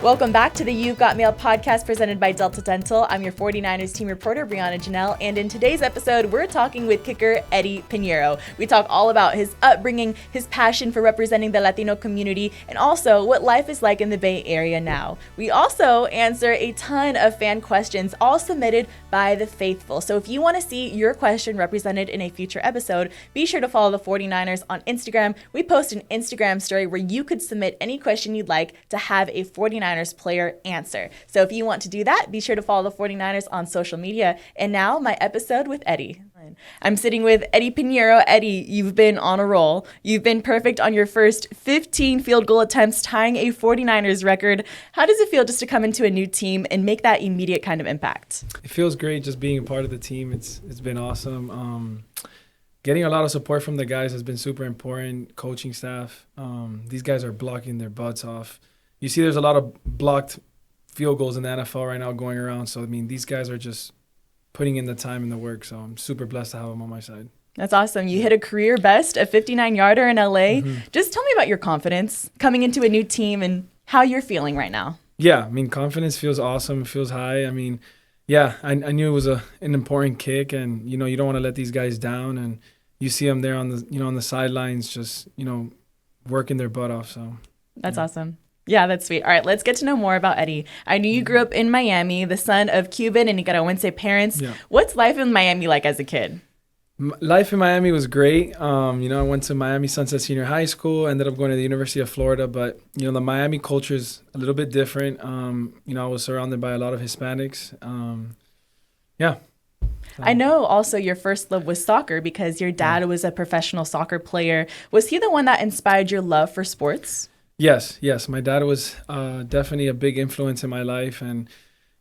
Welcome back to the You've Got Mail podcast presented by Delta Dental. I'm your 49ers team reporter, Briana Jeannel, and in today's episode, we're talking with kicker Eddy Piñeiro. We talk all about his upbringing, his passion for representing the Latino community, and also what life is like in the Bay Area now. We also answer a ton of fan questions, all submitted by the faithful. So if you want to see your question represented in a future episode, be sure to follow the 49ers on Instagram. We post an Instagram story where you could submit any question you'd like to have a 49ers player answer. So if you want to do that, be sure to follow the 49ers on social media. And now my episode with Eddy. I'm sitting with Eddy Piñeiro. Eddy, you've been on a roll. You've been perfect on your first 15 field goal attempts, tying a 49ers record. How does it feel just to come into a new team and make that immediate kind of impact? It feels great just being a part of the team. It's been awesome. Getting a lot of support from the guys has been super important. Coaching staff. These guys are blocking their butts off. You see there's a lot of blocked field goals in the NFL right now going around. So, I mean, these guys are just putting in the time and the work. So I'm super blessed to have them on my side. That's awesome. You hit a career best, a 59-yarder in LA. Just tell me about your confidence coming into a new team and how you're feeling right now. Yeah, I mean, confidence feels awesome. It feels high. I mean, yeah, I knew it was an important kick, and, you know, you don't want to let these guys down. And you see them there on the sidelines just, working their butt off. So that's awesome. Yeah, that's sweet. All right, let's get to know more about Eddy. I knew you grew up in Miami, the son of Cuban and Nicaraguan parents. Yeah. What's life in Miami like as a kid? Life in Miami was great. I went to Miami Sunset Senior High School, ended up going to the University of Florida, but, the Miami culture is a little bit different. I was surrounded by a lot of Hispanics. Yeah. I know also your first love was soccer because your dad was a professional soccer player. Was he the one that inspired your love for sports? Yes. My dad was definitely a big influence in my life, and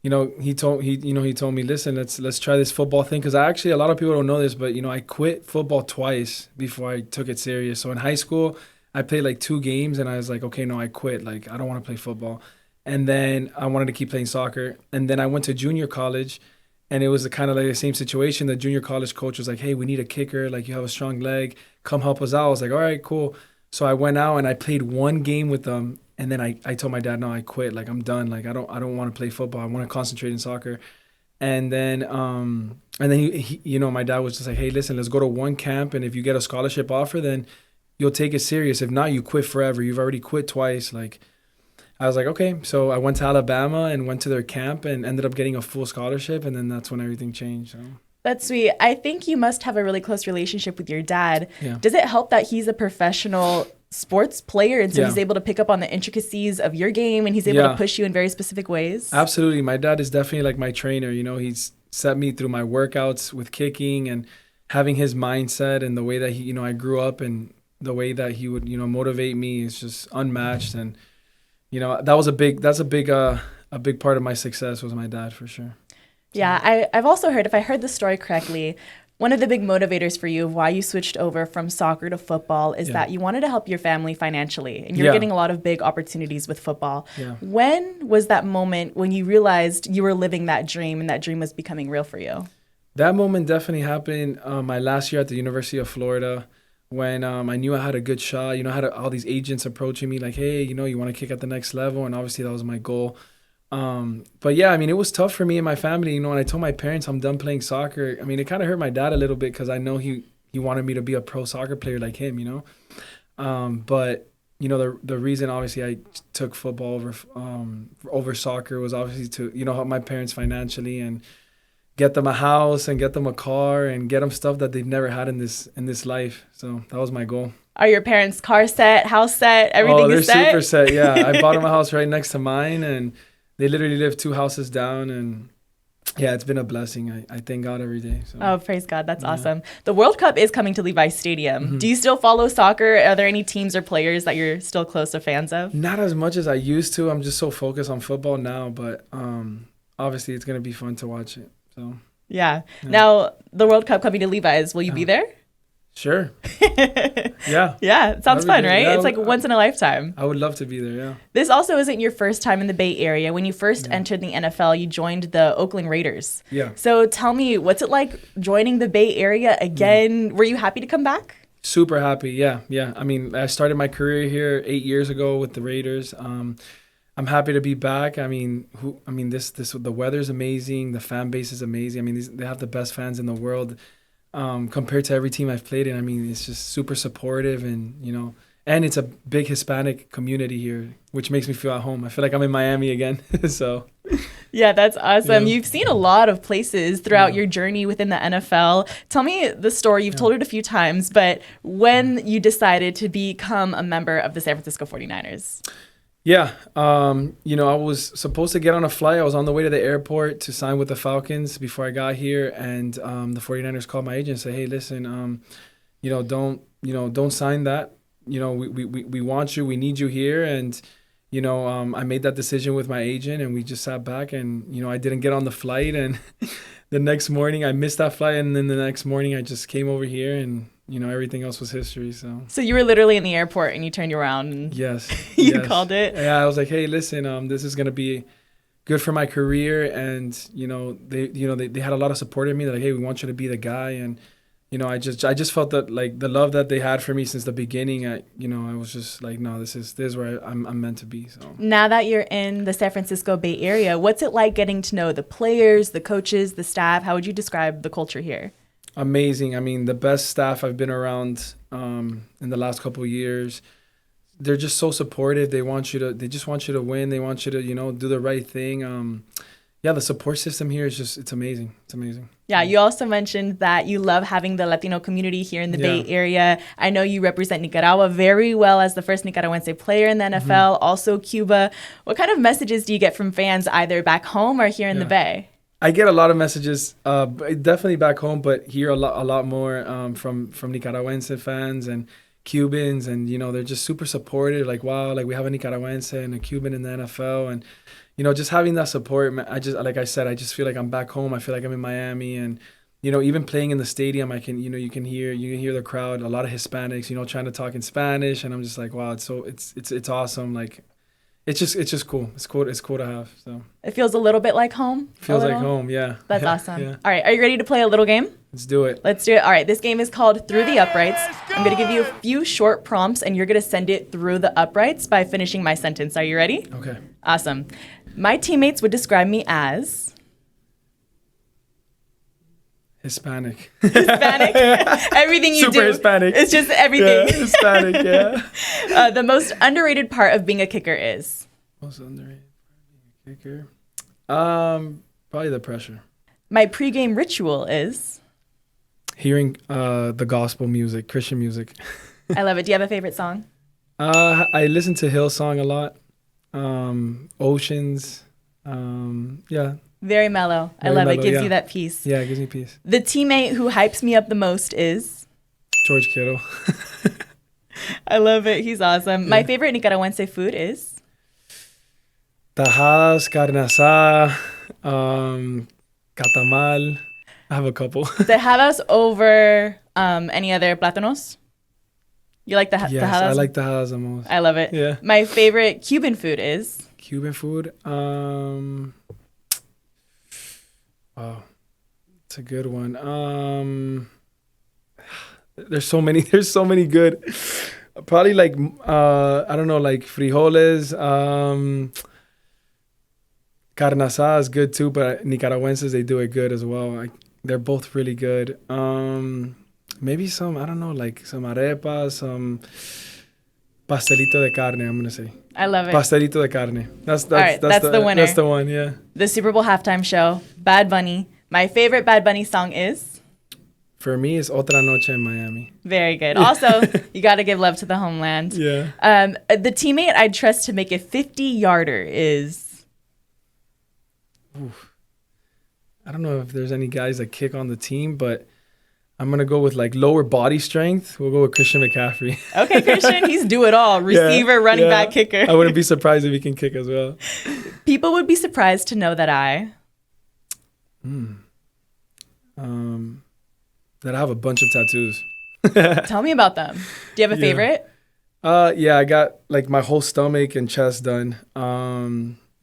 he told me, listen, let's try this football thing, because a lot of people don't know this, but I quit football twice before I took it serious. So in high school, I played like 2 games, and I was like, okay, no, I quit. Like, I don't want to play football. And then I wanted to keep playing soccer, and then I went to junior college, and it was kind of like the same situation. The junior college coach was like, hey, we need a kicker. Like, you have a strong leg. Come help us out. I was like, all right, cool. So I went out and I played 1 game with them, and then I told my dad, no, I quit. Like, I'm done. Like, I don't want to play football. I want to concentrate in soccer. And then he my dad was just like, hey, listen, let's go to 1 camp, and if you get a scholarship offer, then you'll take it serious. If not, you quit forever. You've already quit twice. Like, I was like, okay. So I went to Alabama and went to their camp and ended up getting a full scholarship, and then that's when everything changed. So. That's sweet. I think you must have a really close relationship with your dad. Yeah. Does it help that he's a professional sports player, and so he's able to pick up on the intricacies of your game, and he's able to push you in very specific ways? Absolutely. My dad is definitely like my trainer. He's set me through my workouts with kicking, and having his mindset and the way that he, I grew up, and the way that he would, motivate me is just unmatched. And, that's a big part of my success was my dad, for sure. Yeah, I've also heard, if I heard the story correctly, one of the big motivators for you of why you switched over from soccer to football is that you wanted to help your family financially, and you're getting a lot of big opportunities with football. Yeah. When was that moment when you realized you were living that dream and that dream was becoming real for you? That moment definitely happened my last year at the University of Florida, when I knew I had a good shot. I had all these agents approaching me like, hey, you want to kick at the next level, and obviously that was my goal. But yeah, it was tough for me and my family, when I told my parents I'm done playing soccer. It kind of hurt my dad a little bit, because I know he wanted me to be a pro soccer player like him, but the reason obviously I took football over soccer was obviously to, help my parents financially and get them a house and get them a car and get them stuff that they've never had in this life. So that was my goal. Are your parents car set, house set, everything is set? Oh, they're super set, yeah. I bought them a house right next to mine, and they literally live 2 houses down, and yeah, it's been a blessing. I thank God every day. So. Oh, praise God. That's awesome. The World Cup is coming to Levi's Stadium. Do you still follow soccer? Are there any teams or players that you're still close to fans of? Not as much as I used to. I'm just so focused on football now, but obviously it's going to be fun to watch it. So. Yeah. Now, the World Cup coming to Levi's, will you be there? Sure. Yeah. Yeah, it sounds fun, right? It's like once in a lifetime. I would love to be there, yeah. This also isn't your first time in the Bay Area. When you first entered the NFL, you joined the Oakland Raiders. Yeah. So tell me, what's it like joining the Bay Area again? Were you happy to come back? Super happy, yeah. I started my career here 8 years ago with the Raiders. I'm happy to be back. I mean, this the weather's amazing. The fan base is amazing. I mean, they have the best fans in the world compared to every team I've played in. I mean, it's just super supportive, and and it's a big Hispanic community here, which makes me feel at home. I feel like I'm in Miami again. So. Yeah, that's awesome. Yeah. You've seen a lot of places throughout your journey within the NFL. Tell me the story. You've told it a few times, but when you decided to become a member of the San Francisco 49ers. Yeah. I was supposed to get on a flight. I was on the way to the airport to sign with the Falcons before I got here. And the 49ers called my agent and said, hey, listen, don't sign that. We want you. We need you here. And I made that decision with my agent, and we just sat back, and I didn't get on the flight, and the next morning I missed that flight, and then the next morning I just came over here, and everything else was history. So you were literally in the airport, and you turned around, and yes, you called it. Yeah, I was like, hey, listen, this is gonna be good for my career, and they had a lot of support in me. They're like, hey, we want you to be the guy, and I just felt that, like, the love that they had for me since the beginning. I was just like, no, this is where I'm meant to be. So now that you're in the San Francisco Bay Area, what's it like getting to know the players, the coaches, the staff? How would you describe the culture here? Amazing. I mean, the best staff I've been around in the last couple of years. They're just so supportive. They just want you to win. They want you to do the right thing. The support system here is it's amazing. It's amazing. Yeah, you also mentioned that you love having the Latino community here in the Bay Area. I know you represent Nicaragua very well as the first Nicaraguense player in the NFL, also Cuba. What kind of messages do you get from fans either back home or here in the Bay? I get a lot of messages, definitely back home, but here a lot more from Nicaraguense fans and Cubans, and they're just super supportive. Like, wow, like we have a Nicaraguense and a Cuban in the NFL, and just having that support, I just feel like I'm back home. I feel like I'm in Miami, and even playing in the stadium, I can you can hear the crowd, a lot of Hispanics, trying to talk in Spanish, and I'm just like, wow, it's awesome. Like, it's just cool. It's cool to have. So it feels a little bit like home. Feels like home, yeah. That's awesome. Yeah. All right, are you ready to play a little game? Let's do it. Let's do it. All right, this game is called Through the Uprights. I'm going to give you a few short prompts, and you're going to send it through the uprights by finishing my sentence. Are you ready? Okay. Awesome. My teammates would describe me as... Hispanic. Hispanic? Everything you do. Super Hispanic. It's just everything. Yeah, Hispanic, yeah. The most underrated part of being a kicker is? Most underrated part of being a kicker? Probably the pressure. My pregame ritual is? Hearing the gospel music, Christian music. I love it. Do you have a favorite song? I listen to Hillsong a lot. Oceans. Yeah. Very mellow. I love it. Gives you that peace. Yeah, it gives me peace. The teammate who hypes me up the most is? George Kittle. I love it. He's awesome. Yeah. My favorite Nicaraguense food is? Tajadas, carne asada, catamal. I have a couple. Tajadas over any other plátanos? You like tajadas? Yes, I like tajadas the most. I love it. Yeah. My favorite Cuban food is? Cuban food? Wow, it's a good one. There's so many good. Probably like I don't know, like frijoles. Carne asada is good too, but Nicaraguenses, they do it good as well. They're both really good. Maybe some, I don't know, like some arepas, some pastelito de carne, I'm gonna say. I love it. Pastelito de carne. That's the winner. That's the one, yeah. The Super Bowl halftime show, Bad Bunny. My favorite Bad Bunny song is? For me, it's Otra Noche in Miami. Very good. Also, you got to give love to the homeland. Yeah. The teammate I'd trust to make a 50-yarder is? Oof. I don't know if there's any guys that kick on the team, but I'm going to go with like lower body strength. We'll go with Christian McCaffrey. Okay, Christian, he's do it all. Receiver, running back, kicker. I wouldn't be surprised if he can kick as well. People would be surprised to know that that I have a bunch of tattoos. Tell me about them. Do you have a favorite? Yeah, I got like my whole stomach and chest done.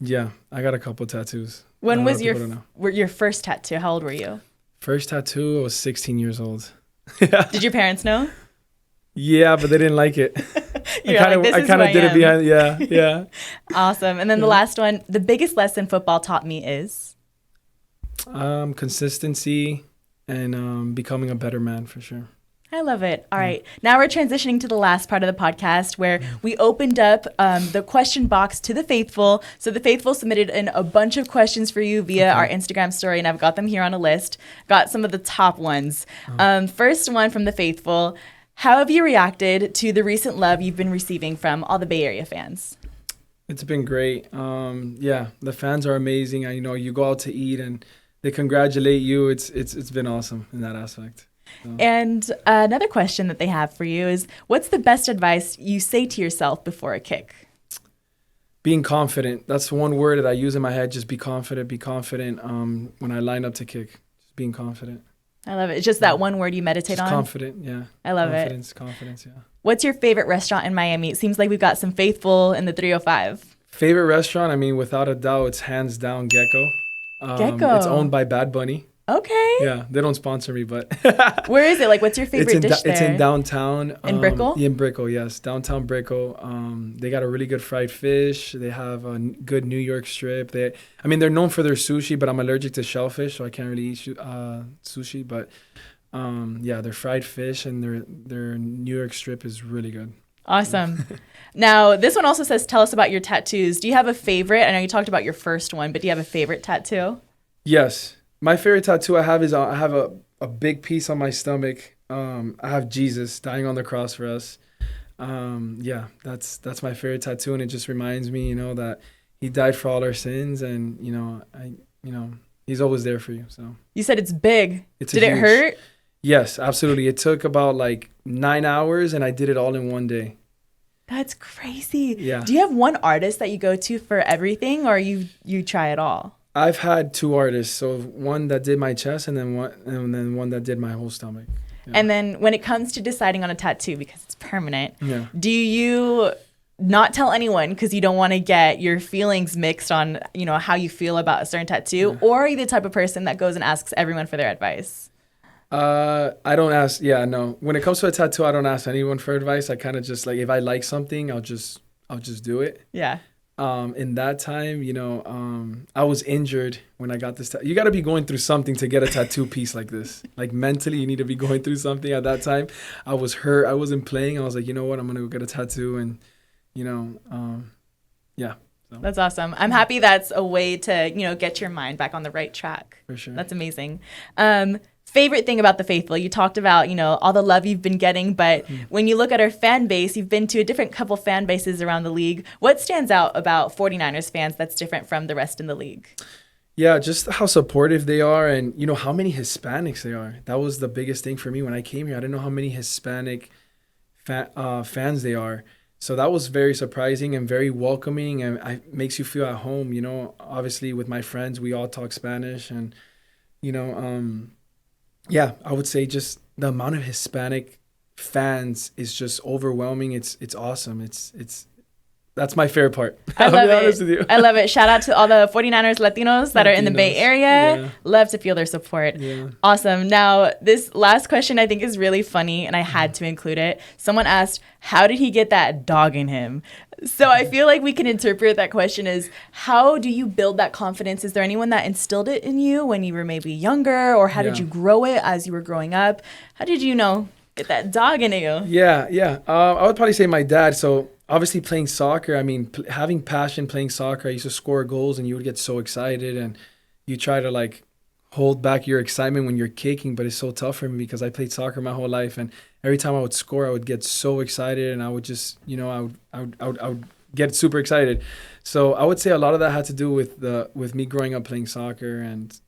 Yeah, I got a couple tattoos. When was your first tattoo? How old were you? First tattoo, I was 16 years old. Did your parents know? Yeah, but they didn't like it. I kind of did it behind. Yeah. Awesome. And then the last one, the biggest lesson football taught me is? Consistency and becoming a better man for sure. I love it. All right. Now we're transitioning to the last part of the podcast where we opened up the question box to the faithful. So the faithful submitted in a bunch of questions for you via our Instagram story, and I've got them here on a list. Got some of the top ones. First one from the faithful. How have you reacted to the recent love you've been receiving from all the Bay Area fans? It's been great. The fans are amazing. You go out to eat and they congratulate you. It's been awesome in that aspect. So. And another question that they have for you is, what's the best advice you say to yourself before a kick? Being confident. That's one word that I use in my head. Just be confident. Be confident. When I line up to kick, just being confident. I love it. It's just that one word you meditate on. Confident. Yeah. I love Confidence. Yeah. What's your favorite restaurant in Miami? It seems like we've got some faithful in the 305. Favorite restaurant? I mean, without a doubt, it's hands down Gecko. Gecko. It's owned by Bad Bunny. Okay. Yeah, they don't sponsor me, but. Where is it? Like, what's your favorite dish there? It's in downtown. In Brickell? In Brickell, yes. Downtown Brickell. They got a really good fried fish. They have a good New York strip. They're known for their sushi, but I'm allergic to shellfish, so I can't really eat sushi. But, their fried fish and their New York strip is really good. Awesome. Now, this one also says, tell us about your tattoos. Do you have a favorite? I know you talked about your first one, but do you have a favorite tattoo? Yes. My favorite tattoo I have is I have a big piece on my stomach. I have Jesus dying on the cross for us. That's my favorite tattoo, and it just reminds me, that he died for all our sins, and he's always there for you. So you said it's big. Did it hurt? Yes, absolutely. It took about 9 hours, and I did it all in one day. That's crazy. Yeah. Do you have one artist that you go to for everything, or you try it all? I've had two artists, so one that did my chest and then one that did my whole stomach. Yeah. And then when it comes to deciding on a tattoo, because it's permanent, do you not tell anyone because you don't want to get your feelings mixed on, how you feel about a certain tattoo, or are you the type of person that goes and asks everyone for their advice? I don't ask. Yeah, no. When it comes to a tattoo, I don't ask anyone for advice. I kind of just if I like something, I'll just do it. Yeah. In that time, I was injured when I got this. You got to be going through something to get a tattoo piece like this. Mentally, you need to be going through something. At that time, I was hurt. I wasn't playing. I was like, you know what? I'm gonna go get a tattoo, and yeah. So. That's awesome. I'm happy that's a way to get your mind back on the right track. For sure. That's amazing. Favorite thing about the faithful, you talked about, all the love you've been getting, but when you look at our fan base, you've been to a different couple fan bases around the league. What stands out about 49ers fans that's different from the rest in the league? Yeah, just how supportive they are and, how many Hispanics they are. That was the biggest thing for me when I came here. I didn't know how many Hispanic fans they are. So that was very surprising and very welcoming, and it makes you feel at home. Obviously with my friends, we all talk Spanish, and, yeah, I would say just the amount of Hispanic fans is just overwhelming. It's awesome. That's my favorite part. I love it. I love it. Shout out to all the 49ers Latinos that are in the Bay Area. Yeah. Love to feel their support. Yeah. Awesome. Now, this last question I think is really funny, and I had to include it. Someone asked, how did he get that dog in him? So I feel like we can interpret that question as, how do you build that confidence? Is there anyone that instilled it in you when you were maybe younger, or how did you grow it as you were growing up? How did you get that dog in you? Yeah. I would probably say my dad. So obviously playing soccer, having passion playing soccer, I used to score goals and you would get so excited and you try to hold back your excitement when you're kicking, but it's so tough for me because I played soccer my whole life, and every time I would score, I would get so excited and I would just, I would get super excited. So I would say a lot of that had to do with me growing up playing soccer and,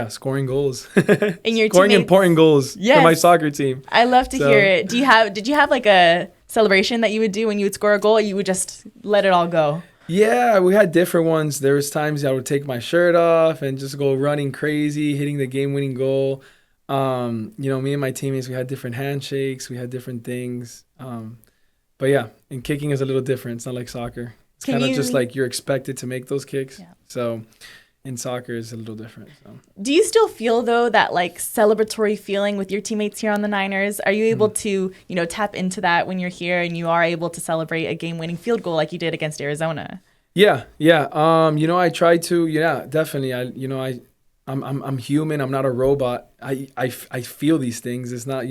scoring goals. And your scoring important goals for my soccer team. I love to hear it. Did you have a celebration that you would do when you would score a goal, or you would just let it all go? Yeah, we had different ones. There was times I would take my shirt off and just go running crazy, hitting the game-winning goal. Me and my teammates, we had different handshakes. We had different things. But yeah, and kicking is a little different. It's not like soccer. It's kind of just you're expected to make those kicks. Yeah. So, in soccer is a little different. So. Do you still feel, though, that like celebratory feeling with your teammates here on the Niners? Are you able to, tap into that when you're here and you are able to celebrate a game-winning field goal like you did against Arizona? Yeah. I try to. Yeah, definitely. I'm human. I'm not a robot. I feel these things. It's not,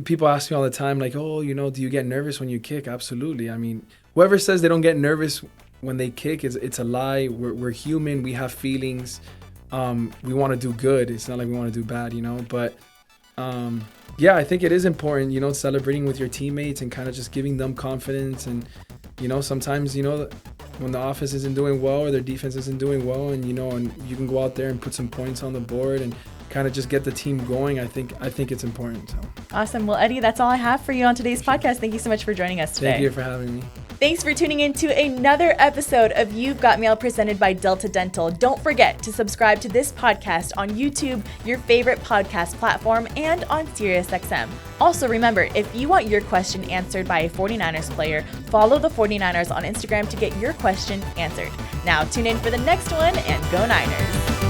people ask me all the time, like, oh, do you get nervous when you kick? Absolutely. I mean, whoever says they don't get nervous when they kick, it's a lie. We're human. We have feelings. We want to do good. It's not like we want to do bad, But I think it is important, celebrating with your teammates and kind of just giving them confidence. And, sometimes, when the offense isn't doing well or their defense isn't doing well, and you can go out there and put some points on the board and kind of just get the team going. I think it's important. So. Awesome. Well, Eddy, that's all I have for you on today's podcast. Thank you so much for joining us today. Thank you for having me. Thanks for tuning in to another episode of You've Got Mail presented by Delta Dental. Don't forget to subscribe to this podcast on YouTube, your favorite podcast platform, and on SiriusXM. Also remember, if you want your question answered by a 49ers player, follow the 49ers on Instagram to get your question answered. Now tune in for the next one, and go Niners!